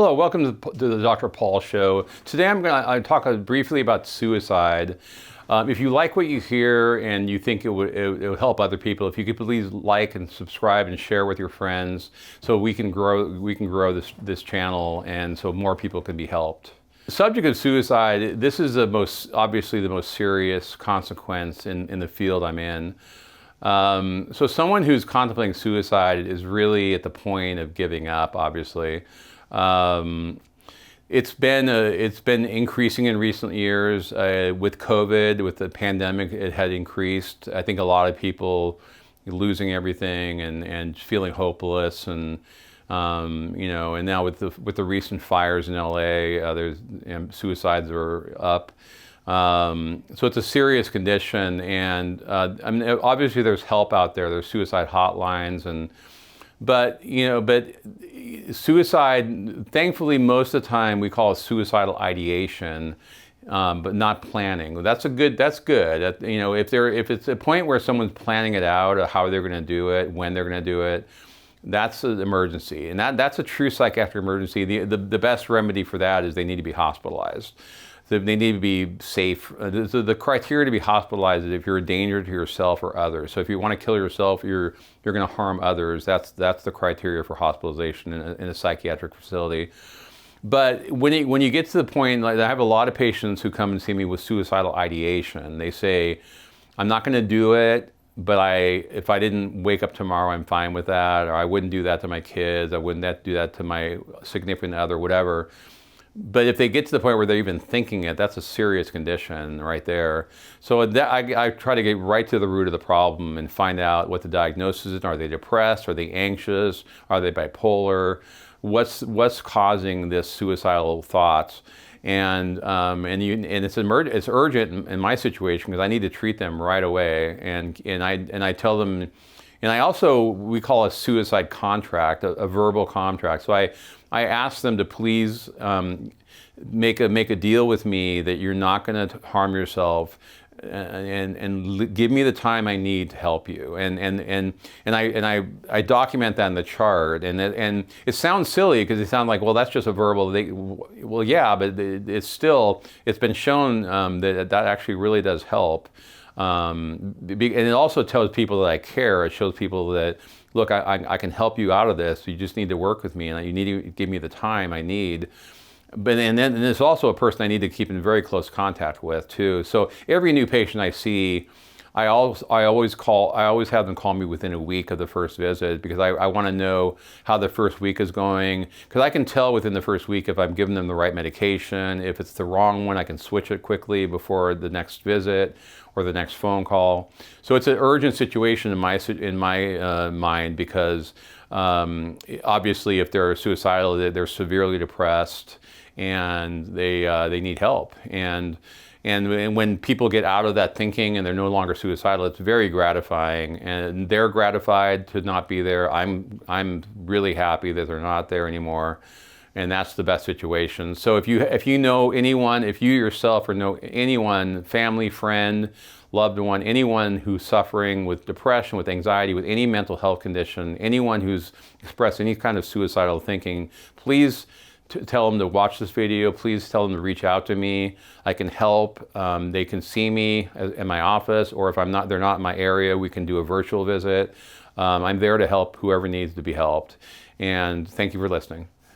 Hello, welcome to the Dr. Paul Show. Today I'm going to talk briefly about suicide. If you like what you hear and you think it would help other people, if you could please like and subscribe and share with your friends, so we can grow this channel, and so more people can be helped. The subject of suicide, this is obviously the most serious consequence in the field I'm in. So someone who's contemplating suicide is really at the point of giving up, obviously. It's been increasing in recent years. With COVID, with the pandemic, it had increased. I think a lot of people losing everything and feeling hopeless, and and now with the recent fires in LA, suicides are up. So it's a serious condition, and I mean, obviously there's help out there. There's suicide hotlines, but suicide, thankfully, most of the time we call it suicidal ideation, but not planning. That's good. If it's a point where someone's planning it out, how they're going to do it, when they're going to do it, that's an emergency, and that's a true psychiatric emergency. The best remedy for that is they need to be hospitalized. They need to be safe. The criteria to be hospitalized is if you're a danger to yourself or others. So if you want to kill yourself, you're going to harm others. That's the criteria for hospitalization in a psychiatric facility. But when you get to the point, like I have a lot of patients who come and see me with suicidal ideation. They say, I'm not going to do it, but if I didn't wake up tomorrow, I'm fine with that. Or I wouldn't do that to my kids. I wouldn't do that to my significant other, whatever. But if they get to the point where they're even thinking it, that's a serious condition right there. So I try to get right to the root of the problem and find out what the diagnosis is. Are they depressed? Are they anxious? Are they bipolar? What's causing this suicidal thoughts? And it's urgent in my situation because I need to treat them right away. And I tell them. And we call a suicide contract, a verbal contract. So I ask them to please make a deal with me that you're not going to harm yourself, and give me the time I need to help you. And I document that in the chart. And it sounds silly because it sounds like, well, that's just a verbal. Well, yeah, but it's been shown that actually really does help. And it also tells people that I care. It shows people that, look, I can help you out of this. You just need to work with me, and you need to give me the time I need. And there's also a person I need to keep in very close contact with too. So every new patient I see, I always have them call me within a week of the first visit, because I want to know how the first week is going. Because I can tell within the first week if I'm giving them the right medication. If it's the wrong one, I can switch it quickly before the next visit or the next phone call. So it's an urgent situation in my mind, because obviously if they're suicidal, they're severely depressed, and they need help. And when people get out of that thinking and they're no longer suicidal, it's very gratifying, and they're gratified to not be there. I'm really happy that they're not there anymore, and that's the best situation. So if you know anyone, if you yourself or know anyone, family, friend, loved one, anyone who's suffering with depression, with anxiety, with any mental health condition, anyone who's expressed any kind of suicidal thinking, please tell them to watch this video. Please tell them to reach out to me. I can help. They can see me in my office, or if they're not in my area, we can do a virtual visit. I'm there to help whoever needs to be helped. And thank you for listening.